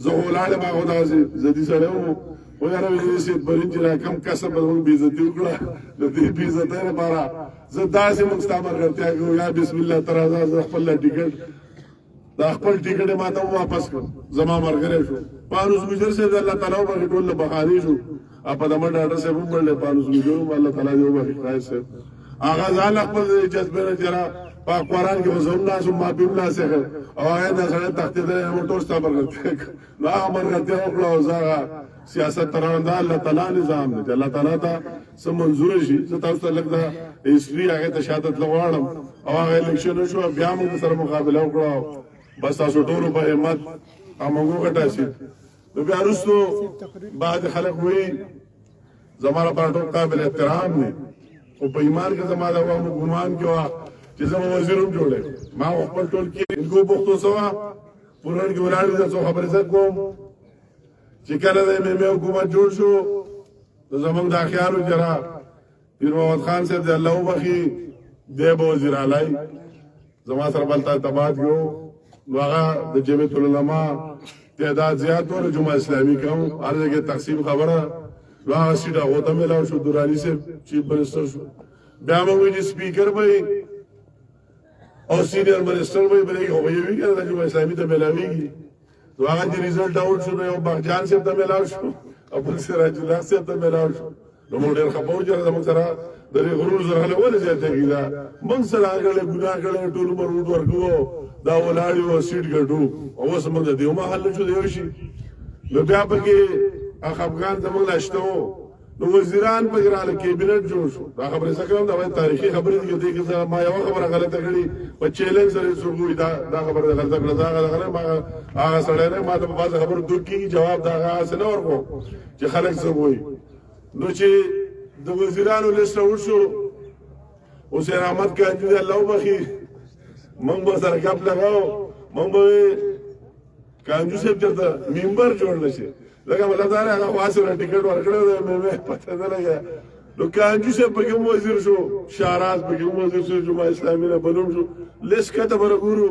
زه ولاړم هغه داسې زدي سره وو خو یاره ویل شي برین چې کم کسب به بي عزتي وکړه د دې بي عزتۍ لپاره زه داسې مستعمر ورته کوم یا بسم الله تعالی زه خپل ټیکټ دا خپل ټیکټ ما ته واپس کړ زما مرګره شو پانوس مجر سے الله تعالی په ټول بخاري شو په دمر ډاکټر صاحب هم بل پانوس مجر الله تعالی جو به خیر سے هغه ځان خپل جذبه جرا په قرآن کې وزوم ناس ما بیم ناس او هغه نه سره تخته ده موټر ستابر ورته نو امر ورته او ځا سیاست تراندا الله تعالی نظام دی الله تعالی ته سم منظور شي زه تاسو ته لګدا هیستوري هغه ته شهادت لغواړم او هغه الیکشن شو بیا موږ سره مقابله وکړو بس تاسو ټول په همت امغه غټا شي نو بیا وروسته بعد خلک وی زماره پارټو قابل احترام نه او په ایمان کې زماره و ګمان کې چې زموږ وزیروم جوړه ما خپل ټول کې انګو بوختو سوا پورن کې ولاړ دي څو خبرې زه کوم چې کله د مې حکومت جوړ شو د زمونږ د خیالو جرا پیر محمد خان صاحب دې الله وبخي دی به وزیر اعلی زما سره بل ارتباط یو نو هغه د جمعیت العلماء تعداد زیات و جمعه اسلامی کم هر ځای تقسیم خبره نو هغه سیټ هغو ته میلاو شو دراني صاحب چیف منسټر شو بیا موږ وایي چې سپیکر به او سینئر منسټر به بلې خو به یې وي که د جمعه اسلامي ته میلاویږي نو هغه چې ریزلټ آوټ شو نو یو بغجان صاحب ته میلاو شو او بل سراج الله صاحب ته میلاو شو نو موږ ډېر خفه وو چې زموږ سره د دې غرور سره هله ولې زیاتېږي دا موږ سره هغه ګناه کړی ټول عمر وډ ورکوو دا ولاړ یو سیټ ګټو او اوس موږ د دې محل شو دی یو شي نو بیا پکې افغان زموږ نشته وو نو وزیران پکې راغله کابینټ جوړ شو دا خبرې څه کوم دا تاریخي خبرې دي چې ما یو خبره غلطه کړې په چیلنج سره سوګوي دا خبره غلطه کړه دا غلطه ما هغه سره نه ما ته په بازه خبره دوکي جواب دا هغه څه نه ورکو چې خلک سوګوي نو چې د وزیرانو لیست وشو حسین احمد کانجو دی الله وبخي موږ به سره ګپ لګاو موږ به کانجو صاحب چېرته ممبر جوړ نه شي لکه ملتاره هغه خو هسې ورته ټکټ ورکړی دی مې پته نه لګیا نو کانجو صاحب پکې هم وزیر شو شهراز پکې هم وزیر شو جمعه اسلامي نه بلوم شو لیست کته به ګورو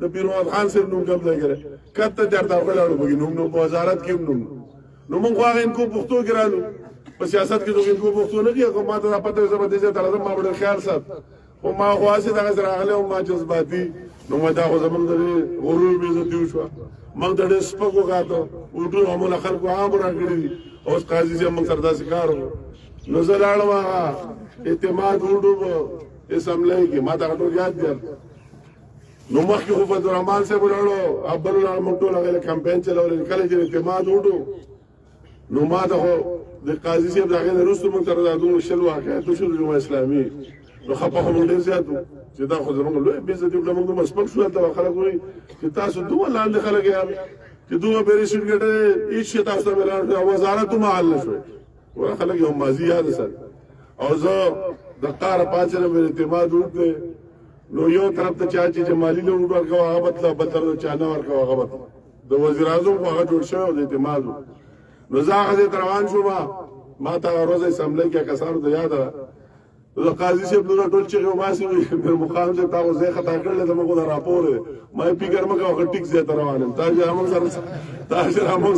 د پیر محمد خان صاحب نوم کم ځای کړی کته چېرته ولاړو پکې نوم نو په وزارت کې هم نوم نو موږ خو هغه انکو پښتو کې رالو په سیاست کې دوی انکو پښتو نه دي خو ما ته پته زما دې ته راځم ما ډېر خیال سات خو ما خو هسې دغه سره راغلی وم ما جذباتي نو ما دا خو زموږ د غرور بېعزتي وشوه موږ ته ډېر سپک وکاته وټول عمله خلکو عام راکړي دي اوس قاضي صاحب موږ سره داسې کار وکړو نو زه لاړم هغه اعتماد وډو په اسمبلۍ کې ما ته هغه ټول یاد دی نو مخکې خو فضل الرحمن صاحب ولاړو ابل ولاړو موږ ټول هغې کمپین چلولې کله چې اعتماد وډو نو ما ته خو د قاضي صاحب د هغې نه وروسته موږ سره دا دومره شل واقعیت وشو د جمعه اسلامي نو خپه خو موږ ډېر زیات وو چې دا خو زموږ لویه بېعزتي وکړه موږ دومره سپک شو هلته به خلک وایي چې تاسو دومره لاندې خلک یاست چې دومره بېرې سیټ ګټلې هېڅ شی تاسو ته میلاو شو وزارت دومره حل نه شوی وره خلک یو ماضي یاد ساتي او زه د قاره پاڅېدم مې اعتماد وکړې نو یو طرف ته چا چې مالي له وډ ورکوه هغه مطلب بل طرف ته چا نه ورکوه هغه مطلب د وزیر اعظم خو هغه جوړ شوی و د اعتماد و نو زه هغه ځای ته روان شوم ما ته هغه ورځ اسمبلۍ کې کسانو ته یاده د قاضي صاحب نور ټول چغې وباسي میر مقام صاحب تا خو ځای خطا کړلی زموږ خو دا راپور دی ما یې فکر مه کوه ټیک ځای ته روان یم تا چې موږ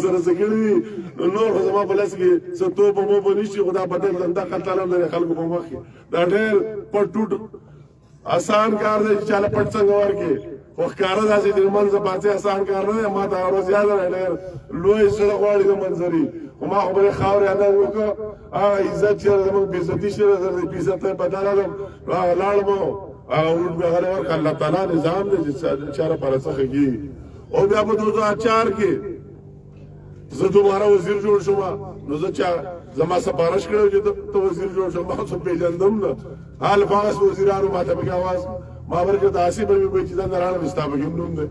سره څه کړي دي نو نور خو زما په لاس کې څه توپ او موپه نشي خو دا بدل دنده قتل هم لري خلکو په مخ کې دا ډېر پټ ټوټ آسان کار دی چې چاله پټ څنګه ورکړي خو ښکاره داسې د لمانځه پاڅې آسان کار نه دی ما ته هغه ورځ یاد دی ډېر لوی زړه غواړي د منظري خو ما خو به یې خاورې انداز وکړه هغه عزت چې زموږ بېعزتي شوې ده د بېعزتۍ بدل علم هغه لاړم هغه وروڼ مې هغه ورکړه الله تعالی نظام دی چې چا لپاره څه ښه کېږي او بیا په 2004 کې زه دوباره وزیر جوړ شوم نو زه چا زما سپارش کړی چې ته وزیر جوړ شو ما خو پېژندم نه حال هغه وزیرانو ما ته پکې اواز ما ورکړه داسې به مې وایي چې دا نه راړم ستا پکې هم نوم دی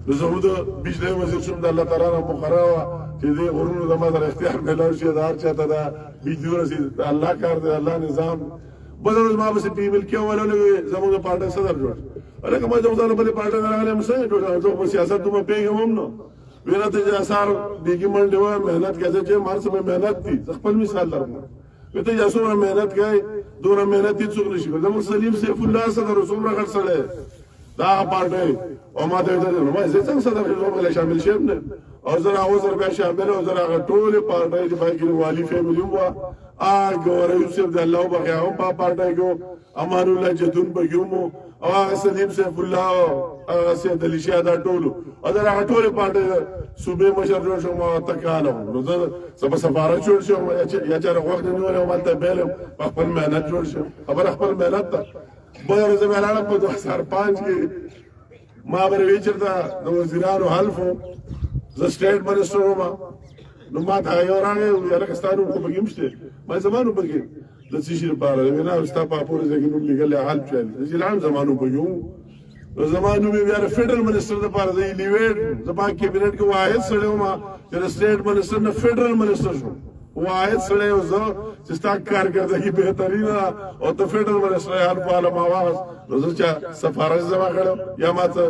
نو زه د بجلی وزیر شوم د الله تعالی نه مقرره وه چې دې غرونو زما سره اختیار میلاو شي د هر چا ته دا بجلي ورسي د الله کار دی الله نظام بله ورځ ما پسې پي ملکي ولونه زموږ د پارټۍ صدر جوړ هلکه ما زموږ ځان بلې پارټۍ نه راغلی یم څنګه جوړ زه په سیاست دومره پوهېږم هم نه ویره ته چې اثار بیګي منډې وه محنت کوې زه چې هر څه مې محنت دي زه خپل مثال درکړم وی ته چې څومره محنت کوې دومره محنت هېڅوک نه شي کولی زموږ سلیم سیف الله صدر څومره غټ سړی دا پارټۍ او ما ته ویل نو ما زه څنګه صدر شم غلی شامل شم نه او زه راوځم بیا شامل او زه هغه ټولې پارټۍ چې پکې والي فیملي وه ګوره یوسف د الله وبخښي هغه هم په پارټۍ کې امان الله جدون پکې هم او هغه سلیم سیف الله هغه سید علي شاه دا ټولو او زه هغه ټولې پارټۍ صوبې مشر جوړ شوم ته کاله نو زه به سفارت جوړ شوم یا چېرې غوږ نه نیولی وم هلته بیل یم په خپل محنت جوړ شم خبره خپل محنت ته بله ورځ مې لاړم په 2005 کې ما به وی چېرته د وزیرانو حلف و زه سټیټ منسټر وم نو ما ته یو راغی هلکه ستا نوم خو پکې هم شته ما زما نوم پکې د څه شي لپاره وی نه ستا په پورې ځای کې نوم لیکلی حلف چالي زه چې لاړم زما نوم پکې و نو زما نوم یې بیا د فیډرل منسټر دپاره زه ایلیویټ زما کابینټ کې واحد سړی وم چې د سټیټ منسټر نه فیډرل منسټر شوم واحد سړی و زه چې ستا کارکردګي بهترینه ده او ته فیډرل منسټر یې هر فعاله ما واغست نو زه چا سفارش زما کړی یا ما څه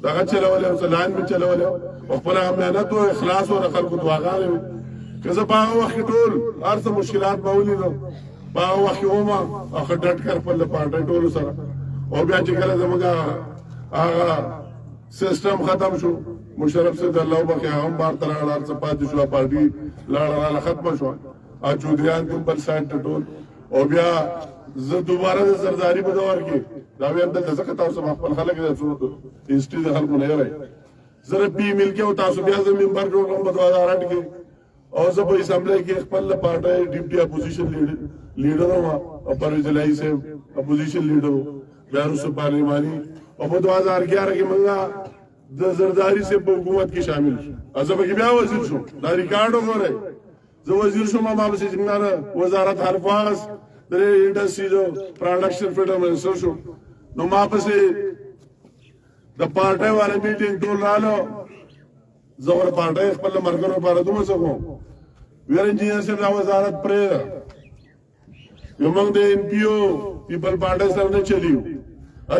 دغه چلولی او څه لاین مې چلولی او خپل هغه محنت و اخلاص و د خلکو دعاګانې وې که زه په هغه وخت کې ټول هر څه مشکلات به ولیدم په وخت کې ومه هغه ډټ کر خپل پارټۍ ټولو سره او بیا چې کله زموږ هغه سیستم ختم شو مشرف صاحب الله وبخښي هغه هم بار ته راغله څه پاتې شوه پارټي لاړه ختمه شوه او چودریان کوم بل سایډ ته ټول او بیا زه دوباره د زرداري په دور کې دا ویم دلته ځکه تاسو ما خپل خلک هسټري د خلکو نه یری زه پی مل کې او تاسو بیا زه ممبر جوړ کړم په 2008 کې او زه په اسمبلی کې خپل پارټۍ ډیپټي اپوزیشن لیډر وم او پرویز الهي صاحب اپوزیشن لیډر و بیا وروسته پارلماني او په 2011 کې موږ د زرداري صاحب په حکومت کې شامل شو زه پکې بیا وزیر شوم دا ریکارډ وګورئ زه وزیر شوم ما پسې څنګه وزارت الفاظ د انډسټریز او پروډکشن فیډرل منسټر شو نو ما پسې د پارټۍ والے میټینګ ټول رالو زه ور پارټۍ خپل مرګرو لپاره دومره څه کوم ویر انجینر صاحب دا وزارت پرې یو موږ د ان پی او پیپل پارټۍ سره نه چلیو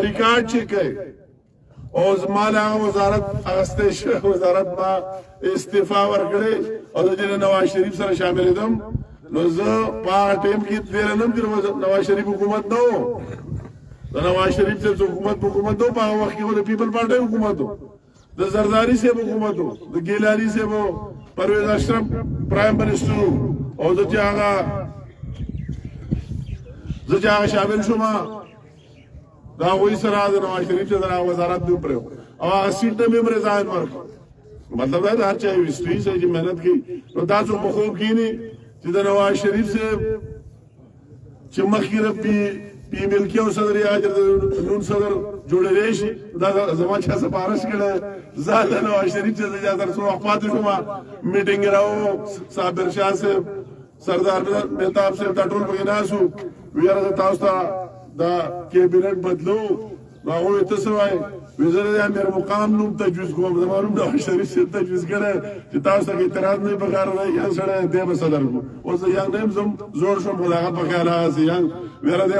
ریکارډ چیک کړئ او زماله وزارت اغسطه شو وزارت ما استعفا ورکړې او د نواز شریف سره شامل دم نو زه په ټیم کې تیر نم د نواز شریف حکومت نو د نواز شریف څخه حکومت نو په وخت کې د پیپل پارټي حکومت د زرداری صاحب حکومت د ګیلانی صاحب پرویز اشرف پرایم منسٹر او د هغه شامل شوم دا وایي سره د نواز شریف څخه وزارت دی پرو او هغه سیټ نه مې رضاین ورک مطلب دا هر چا هیستوري سره مهنت کوي نو تاسو په خوب کې نه چې د نواز شریف صاحب چې مخکې پی ملکی او صدر اعظم نون صدر جوړېدای شي دا زما چا سپارښت کړه زال نواز شریف چې اجازه سره وخت شوم میټینګ راو صابر شاه صاحب سردار مهتاب صاحب دا ټول پکې ناسو ویره تاسو ته دا کیبنټ بدلو هغه ته څه وایي وزیر امیر مقام نوم تجویز کوم زموږ نوم د شریف سے تجویز کړه چې تاسو ته اعتراض نه بغیر نه یا سره دې به صدر کو او زه یو نیم زم زور شم خدای په خیال راځي یا ویره دې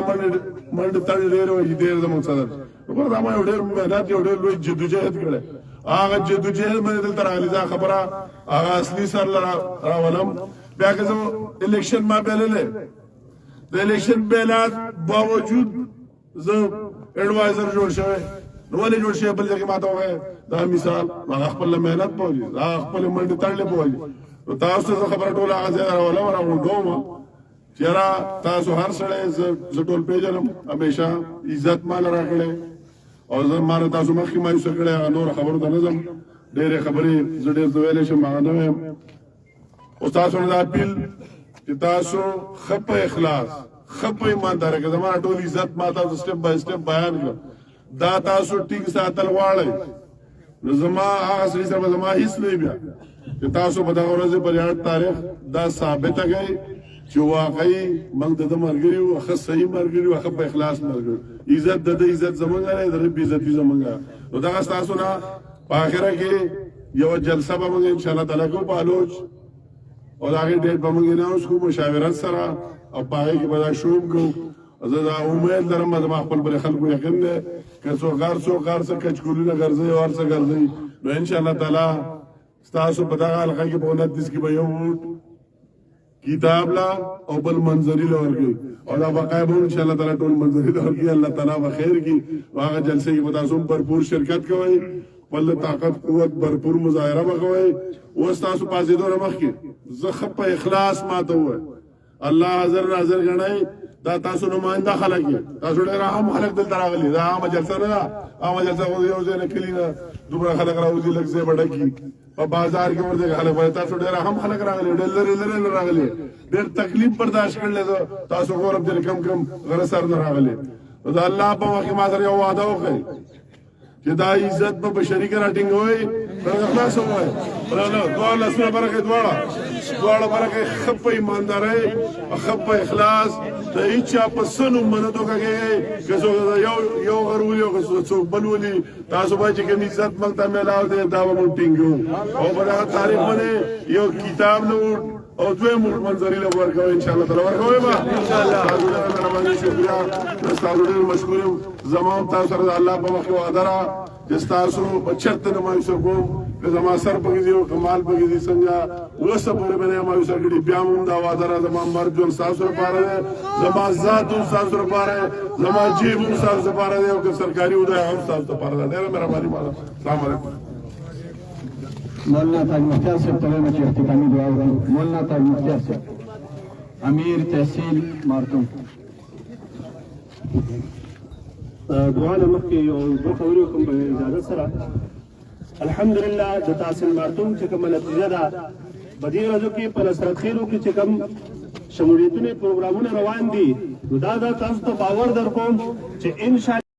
منډ تړ ډیر وایي دې زموږ صدر وګوره دا ما یو ډیر مهنت یو ډیر لوی جدوجہد کړه هغه جدوجہد مې دلته راغلی دا خبره هغه اصلي سر راولم بیا که زه الیکشن ما بیللې د الیکشن بیلات باوجود زه ایڈوائزر جوړ شوی نو ولې جوړ شوی بل ځای کې ماته ووایي دا مثال هغه خپل مهنت پوهلي هغه خپل منډې تړلې پوهلي نو تاسو ته خبره ټوله هغه ځای راولم راغونډوم چې یاره تاسو هر سړی زه ټول پېژنم همیشه عزت مال راکړی او زه ما نه تاسو مخکې مایوسه کړی هغه نور خبرو ته نه ځم ډېرې خبرې زه ډېر څه ویلی شم هغه نه وایم او تاسو نه دا اپیل چې تاسو ښه په اخلاص ښه په ایماندارۍ کې زما ټول عزت ما تاسو سټپ بای سټپ بیان کړ دا تاسو ټینګ ساتل غواړئ نو زما هغه سړي سره زما هیڅ نه بیا چې تاسو په دغه ورځې پر 8 تاریخ دا ثابته کړئ چې واقعي موږ د ملګري او ښه صحیح ملګري او ښه په اخلاص ملګري عزت د عزت زمونږ نه د رب عزت زمونږ نو دغه تاسو نه په اخره کې یو جلسه به موږ ان شاء الله تعالی کو پالوچ او هغه ډېر به موږ نه اوس کو مشاورت سره او پای کې به دا شوم کو زه دا امید لرم چې ما خپل بل خلکو یقین ده که څو غار څه کچکولونه ګرځي او څه ګرځي نو ان شاء الله تعالی تاسو په دغه حلقه کې په 29 کې به یو کتاب لا او بل منظری لورګي او دا بقای به ان شاء الله تعالی ټول منظری لورګي الله تعالی بخیر کی هغه جلسه کې تاسو بھرپور شرکت کوئ بل طاقت قوت بھرپور مظاهره وکوي او تاسو پاسې دوه مخ کې زخ په اخلاص ماته وای الله حاضر ناظر غنای دا تاسو نمائنده خلک تاسو ډېر عام خلک دلته راغلي دا عام جلسه نه عام جلسه یو ځای نه کلی نه دومره خلک راوځي لږ ځای بډکی په بازار کې ورته خلک وای تاسو ډېر عام خلک راغلي ډېر لري راغلي ډېر تکلیف برداشت کړل تاسو غوړم دې کم غره سر نه راغلي دا الله په واقع ما سره یو وعده وکړي چې دا عزت په بشری کې راټینګوي پر خلاص وای ورنه دواړه سره برکه دواړه برکه خپ ایمانداري خپ اخلاص ته هیڅ په سنو منته کوي که یو غرو یو څوک بلولي تاسو باندې چې کوم عزت مونږ ته ملاو دي دا مونږ ټینګو او په هغه تاریخ باندې یو کتاب نو او دوی منظری له ورکوي ان شاء الله تعالی ورکوي ما ان شاء الله باندې شکریا تاسو ډېر مشکور زمام تاسو سره الله په مخ وعده را چې تاسو په چرته نه مایوسه کوم که زما سر پکې دي او کمال پکې دي څنګه اوسه پورې باندې مایوسه کړي بیا هم دا وعده را زما مرګ ژوند ستاسو لپاره دی زما ذات هم ستاسو لپاره دی زما جیب هم ستاسو لپاره دی او که سرکاري ودا هم ستاسو لپاره دی ډېره مهرباني مولانا السلام علیکم مولانا تاج مختار صاحب ته وایم چې اختتامي دعا وکړي. مولانا تاج مختار صاحب امیر تحصیل مارتون. دعا نه مخکې یو دوه خبرې وکړم په اجازه سره. الحمدلله د تحصیل مارتون چې کومه نتیجه ده په دې ورځو کې په نصرت خیلو کې چې کوم شمولیتونه پروګرامونه روان دي نو دا تاسو ته باور در کوم چې انشاء